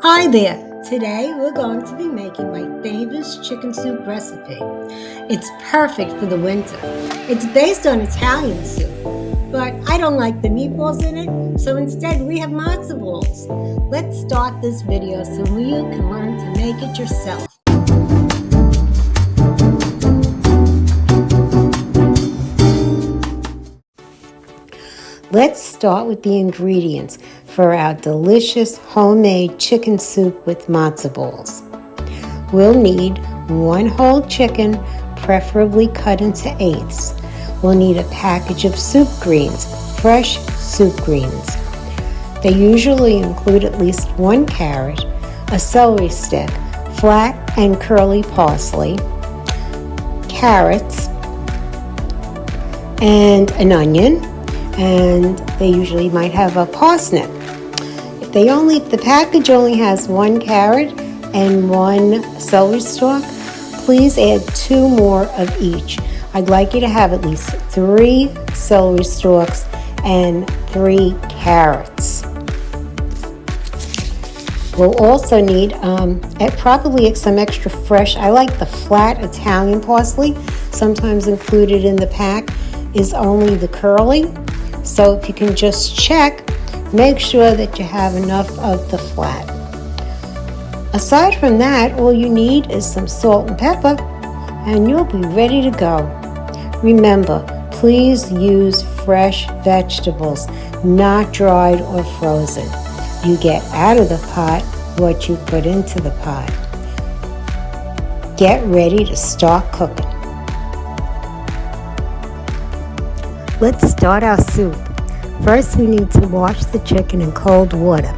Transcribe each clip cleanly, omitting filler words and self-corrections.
Hi there! Today we're going to be making my famous chicken soup recipe. It's perfect for the winter. It's based on Italian soup, but I don't like the meatballs in it, so instead we have matzo balls. Let's start this video so you can learn to make it yourself. Let's start with the ingredients for our delicious homemade chicken soup with matzo balls. We'll need 1 whole chicken, preferably cut into eighths. We'll need a package of soup greens, fresh soup greens. They usually include at least 1 carrot, a celery stick, flat and curly parsley, carrots, and an onion, and they usually might have a parsnip. If the package only has 1 carrot and 1 celery stalk, please add 2 more of each. I'd like you to have at least 3 celery stalks and 3 carrots. We'll also need probably some extra fresh. I like the flat Italian parsley. Sometimes included in the pack is only the curly. So if you can just check, make sure that you have enough of the flat. Aside from that, all you need is some salt and pepper, and you'll be ready to go. Remember, please use fresh vegetables, not dried or frozen. You get out of the pot what you put into the pot. Get ready to start cooking. Let's start our soup. First, we need to wash the chicken in cold water.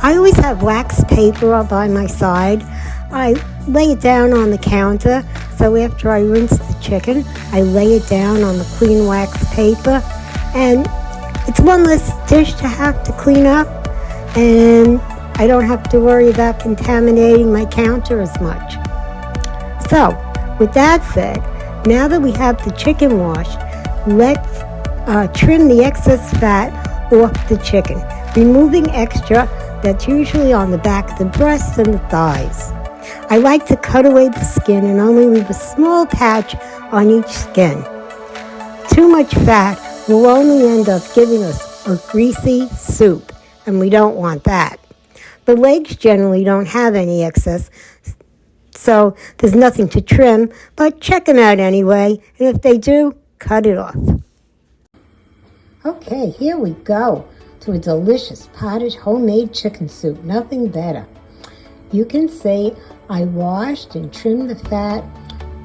I always have wax paper by my side. I lay it down on the counter, so after I rinse the chicken, I lay it down on the clean wax paper, and it's one less dish to have to clean up, and I don't have to worry about contaminating my counter as much. So, with that said, now that we have the chicken washed, let's trim the excess fat off the chicken, removing extra that's usually on the back of the breasts and the thighs. I like to cut away the skin and only leave a small patch on each skin. Too much fat will only end up giving us a greasy soup, and we don't want that. The legs generally don't have any excess, so there's nothing to trim, but check them out anyway, and if they do, cut it off. Okay, here we go to a delicious potted homemade chicken soup. Nothing better. You can see I washed and trimmed the fat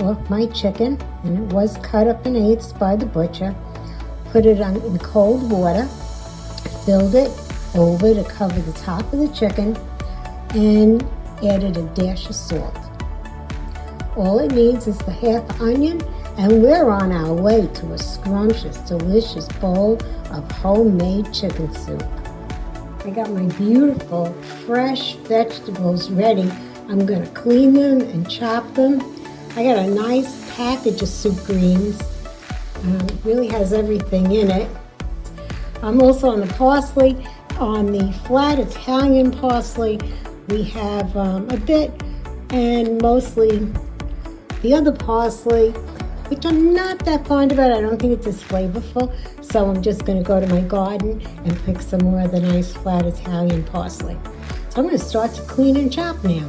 off my chicken, and it was cut up in eighths by the butcher. Put it in cold water, filled it over to cover the top of the chicken, and added a dash of salt. All it needs is the half onion, and we're on our way to a scrumptious, delicious bowl of homemade chicken soup. I got my beautiful, fresh vegetables ready. I'm going to clean them and chop them. I got a nice package of soup greens. It really has everything in it. I'm also on the parsley. On the flat Italian parsley, we have a bit, and mostly the other parsley, which I'm not that fond about. I don't think it's as flavorful, so I'm just going to go to my garden and pick some more of the nice flat Italian parsley. So I'm going to start to clean and chop now.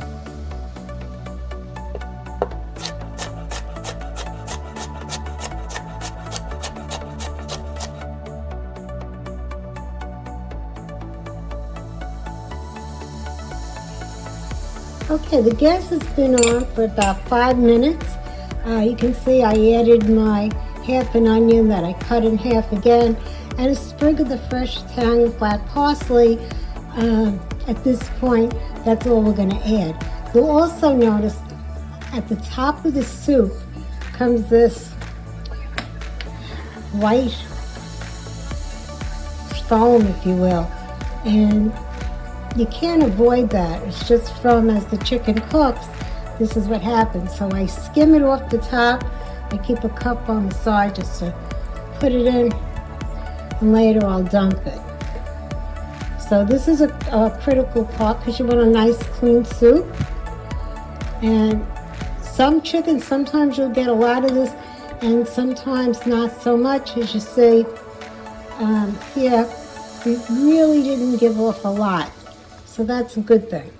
Okay, the gas has been on for about 5 minutes. You can see I added my half an onion that I cut in half again, and a sprig of the fresh Italian flat parsley. At this point, that's all we're going to add. You'll also notice at the top of the soup comes this white foam, if you will, and you can't avoid that. It's just from as the chicken cooks, this is what happens. So I skim it off the top. I keep a cup on the side just to put it in, and later I'll dump it. So this is a critical part because you want a nice clean soup. And some chicken, sometimes you'll get a lot of this and sometimes not so much. As you see, here, it really didn't give off a lot. So that's a good thing.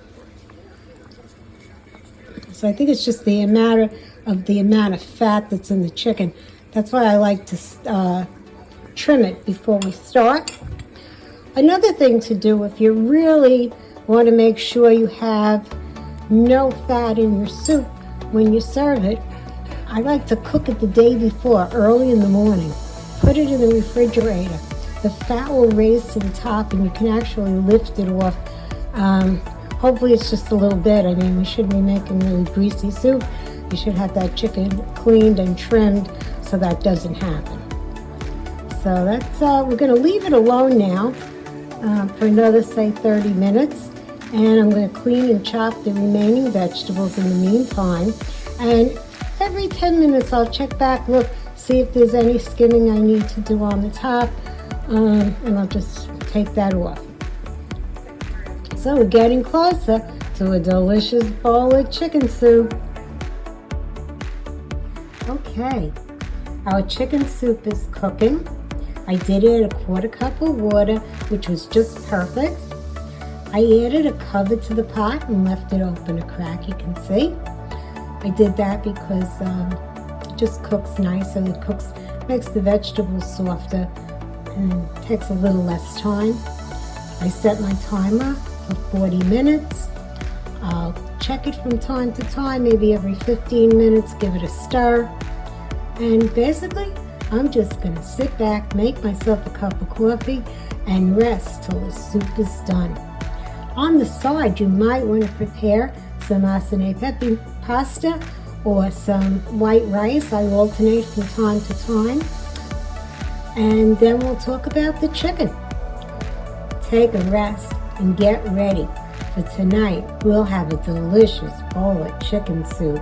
So I think it's just the amount of fat that's in the chicken. That's why I like to trim it before we start. Another thing to do if you really want to make sure you have no fat in your soup when you serve it, I like to cook it the day before, early in the morning. Put it in the refrigerator. The fat will raise to the top and you can actually lift it off. Hopefully it's just a little bit. I mean, we shouldn't be making really greasy soup. You should have that chicken cleaned and trimmed so that doesn't happen. So that's, we're going to leave it alone now for another, say, 30 minutes. And I'm going to clean and chop the remaining vegetables in the meantime. And every 10 minutes I'll check back, look, see if there's any skimming I need to do on the top. And I'll just take that off. So we're getting closer to a delicious bowl of chicken soup. Okay, our chicken soup is cooking. I did add a 1/4 cup of water, which was just perfect. I added a cover to the pot and left it open a crack, you can see. I did that because it just cooks nicer. It makes the vegetables softer and takes a little less time. I set my timer for 40 minutes. I'll check it from time to time, maybe every 15 minutes, give it a stir. And basically, I'm just going to sit back, make myself a cup of coffee, and rest till the soup is done. On the side, you might want to prepare some acai pepe pasta or some white rice. I alternate from time to time. And then we'll talk about the chicken. Take a rest and get ready. For tonight, we'll have a delicious bowl of chicken soup.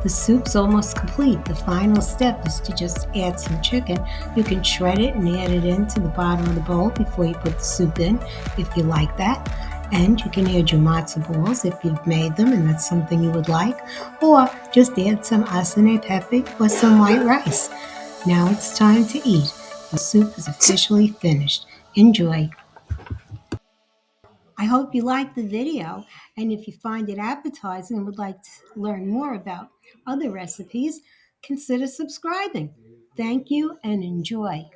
The soup's almost complete. The final step is to just add some chicken. You can shred it and add it into the bottom of the bowl before you put the soup in, if you like that. And you can add your matzo balls if you've made them and that's something you would like. Or just add some acai pepe or some white rice. Now it's time to eat. The soup is officially finished. Enjoy. I hope you liked the video, and if you find it appetizing and would like to learn more about other recipes, consider subscribing. Thank you and enjoy.